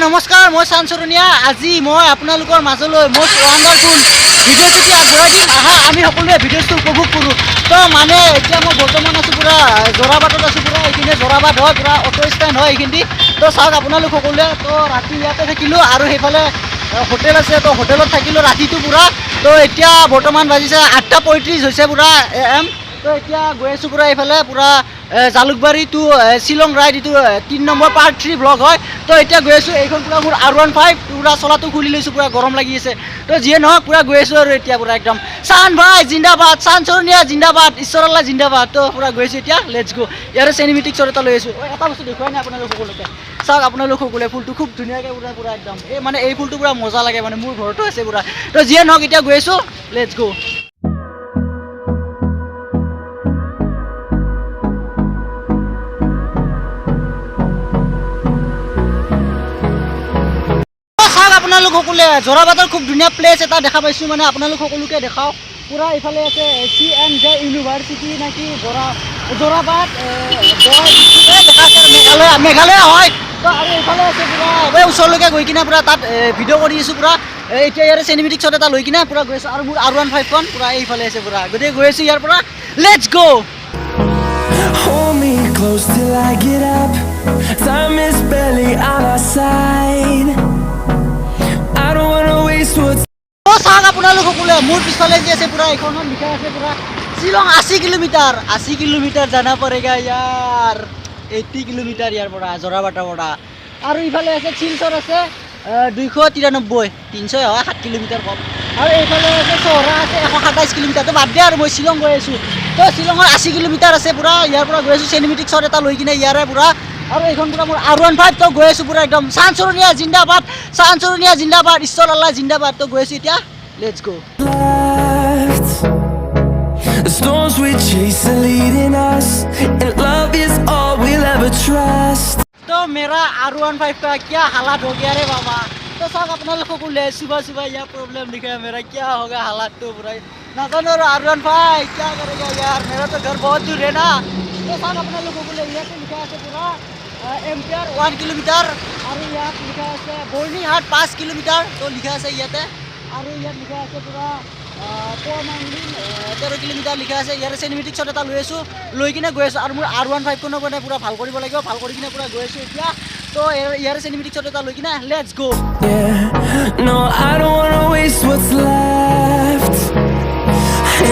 নমস্কাৰ মই চানচৰণীয়া আজি মই আপোনালোকৰ মাজলৈ most wonderful ভিডিঅ' চিটি আগবঢ়াই দিম আহা আমি সকলোৱে ভিডিঅ'টো উপভোগ কৰোঁ তো মানে এতিয়া মই বৰ্তমান আছোঁ পুৰা জৰাবাটত আছোঁ পুৰা এইখিনি জৰাবাট হয় পুৰা অটো ষ্টেণ্ড হয় এইখিনি তো চাওক আপোনালোক সকলোৱে তো ৰাতি ইয়াতে থাকিলোঁ আৰু সেইফালে হোটেল আছে তো হোটেলত থাকিলোঁ ৰাতিটো পুৰা তো এতিয়া বৰ্তমান বাজিছে 8:35 হৈছে পুৰা AM তো এতিয়া গৈ আছোঁ পুৰা এইফালে পুৰা জালুকবাৰী টু শ্বিলং ৰাইড এইটো 3 নম্বৰ পাৰ্ট 3 ব্লগ হয় তো এতিয়া গৈ আছোঁ এইখন পুৰা মোৰ R15 পুৰা চলাটো খুলি লৈছোঁ পুৰা গৰম লাগি আছে তো যিয়ে নহওক পুৰা গৈ আছোঁ আৰু এতিয়া পুৰা একদম চান ভাই জিন্দাবাদ চানচৰণীয়া জিন্দাবাদ ঈশ্বৰ আল্লাহ জিন্দাবাদ তো পুৰা গৈ আছোঁ এতিয়া লেটছ গো ইয়াৰে চিনেমেটিক শ্বট এটা লৈ আছোঁ এটা বস্তু দেখুৱাই নাই আপোনালোক সকলোকে চাওক আপোনালোক সকলোৱে ফুলটো খুব ধুনীয়াকৈ পুৰা পুৰা একদম এই মানে এই ফুলটো পুৰা মজা লাগে মানে মোৰ ঘৰতো আছে পুৰা তো যিয়ে নহওক এতিয়া গৈ আছোঁ লেটছ গো আপোনালোক সকলোৱে জৰাবাটৰ খুব ধুনীয়া প্লেচ এটা দেখা পাইছোঁ মানে আপোনালোক সকলোকে দেখাওঁ পুৰা এইফালে আছে CNJ ইউনিভাৰ্চিটি নাকি জৰাবাট দেখা আছে মেঘালয় হয় তো আৰু এইফালে আছে পুৰা এই ওচৰলৈকে গৈ কিনে পুৰা তাত ভিডিঅ' কৰি আছোঁ পুৰা এতিয়া ইয়াৰে চিনেমেটিক শ্বট এটা লৈ কিনে পুৰা গৈ আছোঁ আৰু মোৰ R15খন পুৰা এইফালে আছে পুৰা গতিকে গৈ আছোঁ ইয়াৰ পৰা লেটছ গ' Hold me close till I get up. Time is barely on our side. I don't wanna waste what's চাওক আপোনালোক সকলোৱে মোৰ পিছফালে যে আছে পুৰা এইখনত লিখা আছে পুৰা শ্বিলং 80 কিলোমিটাৰ জানা পৰেগা ইয়াৰ 80 কিলোমিটাৰ ইয়াৰ পৰা জৰাবাটৰ পৰা আৰু ইফালে আছে শিলচৰ আছে 293 300 হয় 7 কিলোমিটাৰ কম আৰু এইফালে আছে চহৰা আছে 127 কিলোমিটাৰ তো বাদ দিয়া আৰু মই শ্বিলং গৈ আছোঁ তো শ্বিলঙৰ 80 কিলোমিটাৰ আছে পুৰা ইয়াৰ পৰা গৈ আছোঁ চিনেমেটিক শ্বট এটা লৈ কিনে ইয়াৰে পুৰা আৰু এইখন পুৰা মোৰ R15 তো গৈ আছোঁ পুৰা একদম চানচৰণীয়া জিন্দাবাদ ঈশ্বৰ আল্লাহ জিন্দাবাদ তো গৈ আছোঁ এতিয়া let's go left. The storms we chase are leading us, and love is all we'll ever trust. तो मेरा R15 का क्या हालात हो गया रे बाबा तो सब अपना लोगों को ले सुबह यह प्रॉब्लम दिखा है मेरा क्या होगा हालात तो बुरा ना तो R15 क्या करेगा यार मेरा तो घर बहुत दूर है ना तो सब अपना लोगों को ले ये तो लिखा है पूरा एम्पियर 1 किलोमीटर और यहाँ लिखा है बोर्नी हाट 5 किलोमीटर तो लिखा है ये और यहाँ लिखा है पूरा 13 কিলোমিটাৰ লিখা আছে ইয়াৰ চিনেমেটিক শ্বট এটা লৈ আছোঁ লৈ কিনে গৈ আছোঁ আৰু মোৰ R15 খনৰ মানে পুৰা ভাল কৰিব লাগিব ভাল কৰি কিনে পুৰা গৈ আছোঁ এতিয়া তো ইয়াৰ চিনেমেটিক শ্বট এটা লৈ কিনে let's go Yeah, no, I don't wanna waste what's left.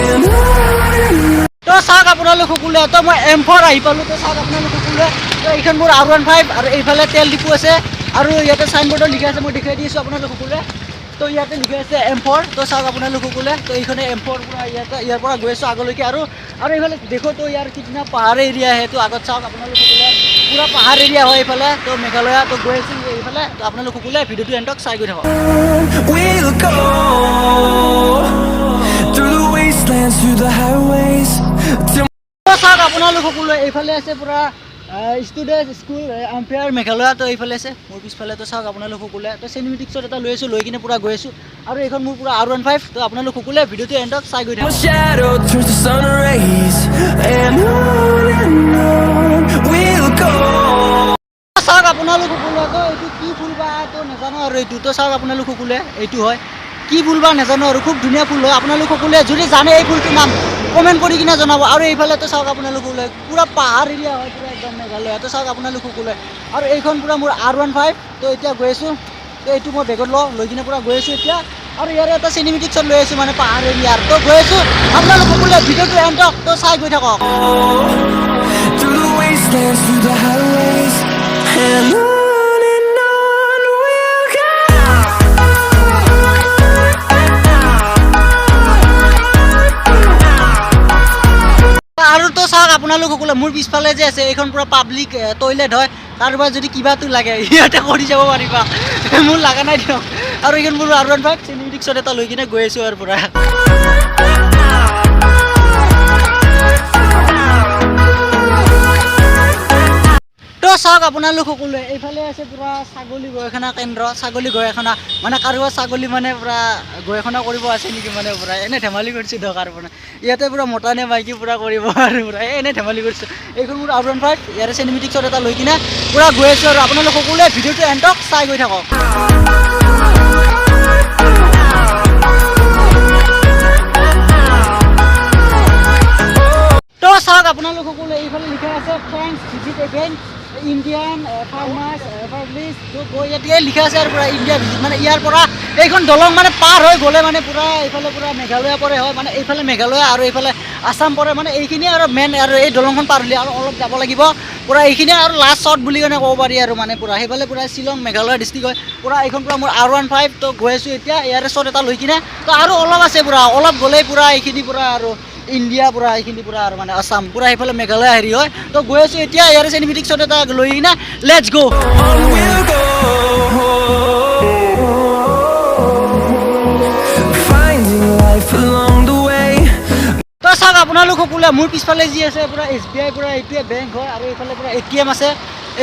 And on. তো চাওক আপোনালোক সকলোৱে তো মই M4 আহি পালোঁ তো চাওক আপোনালোক সকলোৱে তো এইখন মোৰ R15 আৰু এইফালে তেল ডিপু আছে আৰু ইয়াতে চাইনবোৰ্ডত লিখা আছে মই দেখাই দি আছোঁ আপোনালোক সকলোৱে তো ইয়াতে লিখা আছে M4 তো চাওক আপোনালোক সকলোৱে তো এইখনে M4 পুৰা ইয়াৰ পৰা গৈ আছোঁ আগলৈকে আৰু এইফালে দেখো তো ইয়াৰ কিतना পাহাৰ এৰিয়া আছে তো আগত চাওক আপোনালোক সকলোৱে পুৰা পাহাৰ এৰিয়া হয় এইফালে তো মেঘালয় তো গৈ আছোঁ এইফালে তো আপোনালোক সকলোৱে ভিডিঅ'টো এণ্ডক চাই গৈ থাকক We'll go through the wastelands, through the highways. তো চাওক আপোনালোক সকলোৱে এইফালে আছে পুৰা ষ্টুডেণ্ট স্কুল এম্পায়াৰ মেঘালয় তো এইফালে আছে মোৰ পিছফালে তো চাওক আপোনালোক সকলোৱে তো চিনেমেটিক শ্বট এটা লৈ আছোঁ লৈ কিনে পুৰা গৈ আছোঁ আৰু এইখন মোৰ পুৰা R15 তো আপোনালোক সকলোৱে ভিডিঅ'টো এণ্ডক চাই গৈ My থাকক shadow turns to sun rays, and on we'll go. চাওক আপোনালোক সকলোৱে তো এইটো কি ফুল বা তো নাজানো আৰু এইটো তো চাওক আপোনালোক সকলোৱে এইটো হয় কি ফুল বা নাজানো আৰু খুব ধুনীয়া ফুল হয় আপোনালোক সকলোৱে যদি জানে এই ফুলটোৰ নাম কমেণ্ট কৰি কিনে জনাব আৰু এইফালে তো চাওক আপোনালোক সকলোৱে পুৰা পাহাৰ এৰিয়া হয় পুৰা একদম মেঘালয় তো চাওক আপোনালোক সকলোৱে আৰু এইখন পুৰা মোৰ R15 তো এতিয়া গৈ আছোঁ তো এইটো মই বেগত লৈ কিনে পুৰা গৈ আছোঁ এতিয়া আৰু ইয়াৰে এটা চিনেমেটিক শ্বট লৈ আছোঁ মানে পাহাৰ এৰিয়াৰ তো গৈ আছোঁ আপোনালোক সকলোৱে ভিডিঅ'টো এণ্ডক তো চাই গৈ থাকক Through the wastelands, through the highways, and on we'll go. আৰু তো চাওক আপোনালোক সকলোৱে মোৰ পিছফালে যে আছে এইখন পুৰা পাব্লিক টয়লেট হয় কাৰোবাৰ যদি কিবাটো লাগে ইয়াতে কৰি যাব পাৰিবা মোৰ লগা নাই দিয়ক আৰু এইখন মোৰ R15 চিনেমেটিক শ্বট এটা লৈ কিনে গৈ আছোঁ আৰু পুৰা তো চাওক আপোনালোক সকলোৱে এইফালে আছে পুৰা ছাগলী গৱেষণা কেন্দ্ৰ ছাগলী গৱেষণা মানে কাৰোবাৰ ছাগলী মানে পুৰা গৱেষণা কৰিব আছে নেকি মানে পুৰা এনে ধেমালি কৰিছোঁ দৰকাৰ পৰা ইয়াতে পুৰা মতা নে মাইকী পুৰা কৰিব আৰু পুৰা এনে ধেমালি কৰিছোঁ এইখন মোৰ R15 ইয়াৰে চিনেমেটিক শ্বট এটা লৈ কিনে পুৰা গৈ আছোঁ আৰু আপোনালোক সকলোৱে ভিডিঅ'টো এণ্টক চাই গৈ থাকক। তো চাওক আপোনালোক সকলোৱে এইফালে লিখা আছে thanks visit again Indian farmers publish তো গৈ ইয়াতে লিখা আছে আৰু পুৰা ইণ্ডিয়া ভিজিট মানে ইয়াৰ পৰা এইখন দলং মানে পাৰ হৈ গ'লে মানে পুৰা এইফালে পুৰা মেঘালয়া পৰে হয় মানে এইফালে মেঘালয়া আৰু এইফালে আছাম পৰে মানে এইখিনিয়ে আৰু মেইন আৰু এই দলংখন পাৰ হ'লে আৰু অলপ যাব লাগিব পুৰা এইখিনিয়ে আৰু লাষ্ট শ্বট বুলি কেনে ক'ব পাৰি আৰু মানে পুৰা সেইফালে পুৰা শ্বিলং মেঘালয়া ডিষ্ট্ৰিক্ট হয় পুৰা এইখন পুৰা মোৰ R15 তো গৈ আছোঁ এতিয়া ইয়াৰে শ্বট এটা লৈ কিনে তো আৰু অলপ আছে পুৰা অলপ গ'লেই পুৰা এইখিনি পুৰা আৰু ইণ্ডিয়া পুৰা এইখিনি পুৰা আৰু মানে আছাম পুৰা সেইফালে মেঘালয়া হেৰি হয় তো গৈ আছোঁ এতিয়া ইয়াৰে চিনেমেটিক শ্বট এটা লৈ কিনে let's go. On we'll go, finding life along the way. তো চাওক আপোনালোক সকলোৱে মোৰ পিছফালে যি আছে পুৰা SBI পুৰা এইটোৱে বেংক হয় আৰু এইফালে পুৰা ATM আছে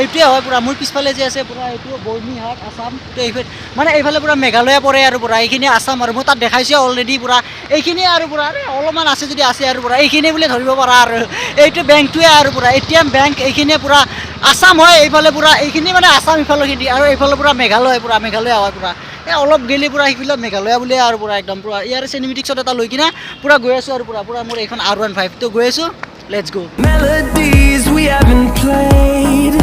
এইটোৱে হয় পুৰা মোৰ পিছফালে যি আছে পুৰা এইটো বৰ্ণিহাট আছাম তো এইফালে মানে এইফালে পুৰা মেঘালয়া পৰে আৰু পুৰা এইখিনি আছাম আৰু মই তাত দেখাইছোঁ অলৰেডি পুৰা এইখিনি আৰু পুৰা অলপমান আছে যদি আছে আৰু পুৰা এইখিনি বুলি ধৰিব পাৰা আৰু এইটো বেংকটোৱে আৰু পুৰা ATM বেংক এইখিনিয়ে পুৰা আছাম হয় এইফালে পুৰা এইখিনি মানে আছাম ইফালেখিনি আৰু এইফালে পুৰা মেঘালয় পুৰা মেঘালয়া হয় পুৰা অলপ গেলি পুৰা সেইফালে মেঘালয়া বুলিয়ে আৰু পুৰা একদম পুৰা ইয়াৰ চিনেমেটিক শ্বট এটা লৈ কিনে পুৰা গৈ আছোঁ আৰু পুৰা পুৰা মোৰ এইখন R15 তো গৈ আছোঁ let's go. Melodies we haven't played.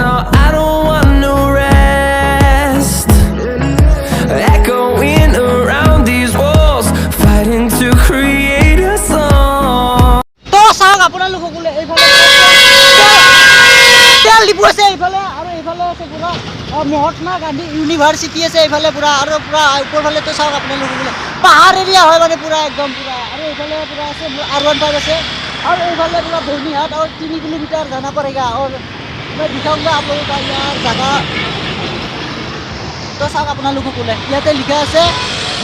No, I don't want no rest. Echoing around these walls, fighting to create a song. তো চাওক আপোনালোক সকলোৱে এইফালে তেল ডিপু আছে এইফালে আৰু এইফালে আছে পুৰা মহাত্মা গান্ধী ইউনিভাৰ্চিটি আছে এইফালে পুৰা আৰু পুৰা ওপৰফালে তো চাওক আপোনালোক সকলোৱে পাহাৰ এৰিয়া হয় মানে পুৰা একদম পুৰা আৰু এইফালে পুৰা আছে R15 আছে আৰু এইফালে পুৰা বৰ্ণিহাট আৰু 3 কিলোমিটাৰ জানা পৰেগা আৰু मैं दिखाऊंगा आप लोगों का यार जगह तो चाওক আপোনালোক সকলোৱে ইয়াতে লিখা আছে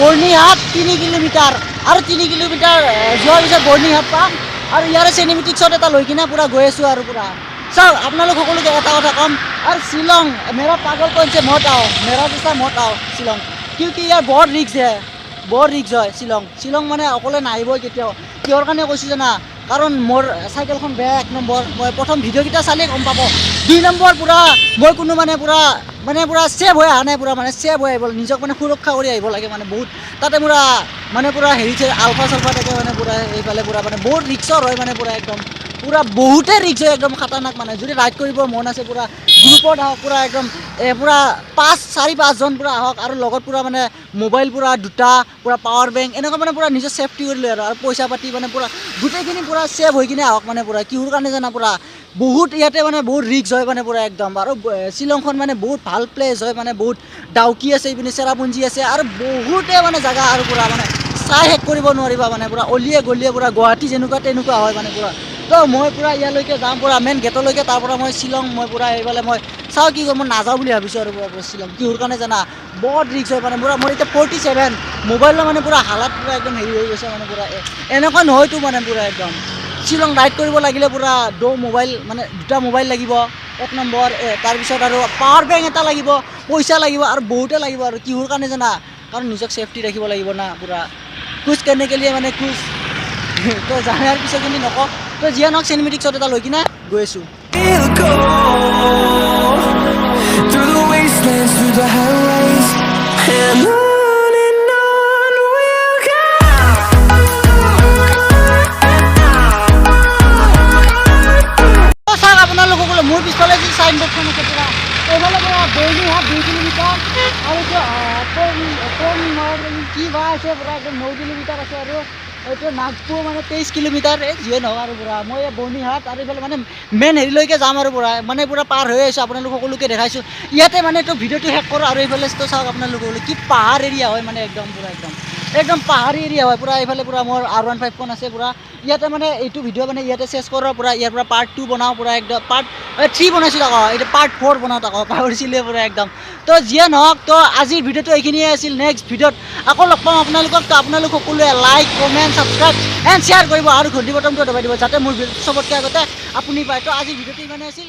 বৰ্ণিহাট 3 কিলোমিটাৰ আৰু 3 কিলোমিটাৰ যোৱাৰ পিছত বৰ্ণিহাট পাম আৰু ইয়াৰে চিনেমেটিক শ্বট এটা লৈ কিনে পুৰা গৈ আছোঁ আৰু পুৰা চাওক আপোনালোক সকলোকে এটা কথা ক'ম আৰু শ্বিলং মেৰা পাগল কौन से मत आओ मेरा जैसा मत आओ শ্বিলং क्योंकि यार बहुत रिक्स है बहुत रिক্স হয় শ্বিলং মানে অকলে নাহিবই কেতিয়াও কিহৰ কাৰণে কৈছোঁ জানা কাৰণ মোৰ চাইকেলখন বেয়া 1 নম্বৰ মই প্ৰথম ভিডিঅ'কেইটা চালেই গম পাব 2 নম্বৰ পুৰা মই কোনো মানে পুৰা ছেভ হৈ অহা নাই পুৰা মানে ছেভ হৈ আহিব নিজক মানে সুৰক্ষা কৰি আহিব লাগে মানে বহুত তাতে পুৰা মানে পুৰা হেৰি আলফা চালফা থাকে মানে পুৰা এইফালে পুৰা মানে বহুত ৰিক্সৰ হয় মানে পুৰা একদম পুৰা বহুতে ৰিক্স হয় একদম খাতাৰনাক মানে যদি ৰাইড কৰিব মন আছে পুৰা গ্ৰুপত আহক পুৰা একদম পুৰা 4-5 জন পুৰা আহক আৰু লগত পুৰা মানে মোবাইল পুৰা দুটা পুৰা পাৱাৰ বেংক এনেকুৱা মানে পুৰা নিজৰ সেফটি কৰি লৈ আৰু পইচা পাতি মানে পুৰা গোটেইখিনি পুৰা ছেভ হৈ কিনে আহক মানে পুৰা কিহৰ কাৰণে জানা পুৰা বহুত ইয়াতে মানে বহুত ৰিক্স হয় মানে পুৰা একদম আৰু শ্বিলংখন মানে বহুত ভাল প্লেচ হয় মানে বহুত ডাউকি আছে ইপিনে চেৰাপুঞ্জী আছে আৰু বহুতে মানে জাগা আৰু পুৰা মানে চাই শেষ কৰিব নোৱাৰিবা মানে পুৰা অলিয়ে গলিয়ে পুৰা গুৱাহাটী যেনেকুৱা তেনেকুৱা হয় মানে পুৰা তো মই পুৰা ইয়ালৈকে যাম পুৰা মেইন গেটলৈকে তাৰ পৰা মই শ্বিলং মই পুৰা এইফালে মই চাওঁ কি কয় মই নাযাওঁ বুলি ভাবিছোঁ আৰু পুৰা শ্বিলং কিহৰ কাৰণে জানা বহুত ৰিক্স হয় মানে পুৰা মোৰ এতিয়া 47 মোবাইলৰ মানে পুৰা হালাত পুৰা একদম হেৰি হৈ গৈছে মানে পুৰা এনেকুৱা নহয়তো মানে পুৰা একদম শ্বিলং ৰাইড কৰিব লাগিলে পুৰা মোবাইল মানে দুটা মোবাইল লাগিব 1 নম্বৰ তাৰপিছত আৰু পাৱাৰ বেংক এটা লাগিব পইচা লাগিব আৰু বহুতে লাগিব আৰু কিহৰ কাৰণে জানা কাৰণ নিজক সেফটি ৰাখিব লাগিব না পুৰা কুছ करने के लिए মানে কুছ তো জানাৰ পিছত যদি নকওঁ তো যিয়ে নহওক চিনেমেটিক শ্বট এটা লৈ কিনে গৈ আছোঁ We'll go through the wastelands, through the highways, and on we'll go. তো চাওক আপোনালোক সকলোৱে মোৰ পিছফালে যি চাইনবোৰ্ডখন আছে পুৰা এইফালে পুৰা বৰ্ণিহাট 2 কিলোমিটাৰ আৰু কি বা আছে পুৰা একদম 9 কিলোমিটাৰ আছে আৰু এইটো নাগপুৰ মানে 23 কিলোমিটাৰ যিয়ে নহওক আৰু পুৰা মই বৰ্ণিহাট আৰু এইফালে মানে মেইন হেৰিলৈকে যাম আৰু পুৰা মানে পুৰা পাৰ হৈ আহিছোঁ আপোনালোক সকলোকে দেখাইছোঁ ইয়াতে মানে এইটো ভিডিঅ'টো শেষ কৰোঁ আৰু এইফালে চাওক আপোনালোক সকলোৱে কি পাহাৰ এৰিয়া হয় মানে একদম পুৰা একদম পাহাৰী এৰিয়া হয় পুৰা এইফালে পুৰা মোৰ R15 খন আছে পুৰা ইয়াতে মানে এইটো ভিডিঅ' মানে ইয়াতে চেছ কৰোঁ পুৰা ইয়াৰ পৰা পাৰ্ট 2 বনাওঁ পুৰা একদম পাৰ্ট 3 বনাইছোঁ আকৌ এইটো পাৰ্ট 4 বনাওঁ আকৌ পাহৰিছিলোঁ পুৰা একদম তো যিয়ে নহওক তো আজিৰ ভিডিঅ'টো এইখিনিয়ে আছিল নেক্সট ভিডিঅ'ত আকৌ লগ পাম আপোনালোকক তো আপোনালোক সকলোৱে like comment subscribe and share কৰিব আৰু ঘণ্টি বটনটো দবাই দিব যাতে মোৰ ভিডিঅ' চবতকৈ আগতে আপুনি পায় তো আজিৰ ভিডিঅ'টো ইমানেই আছিল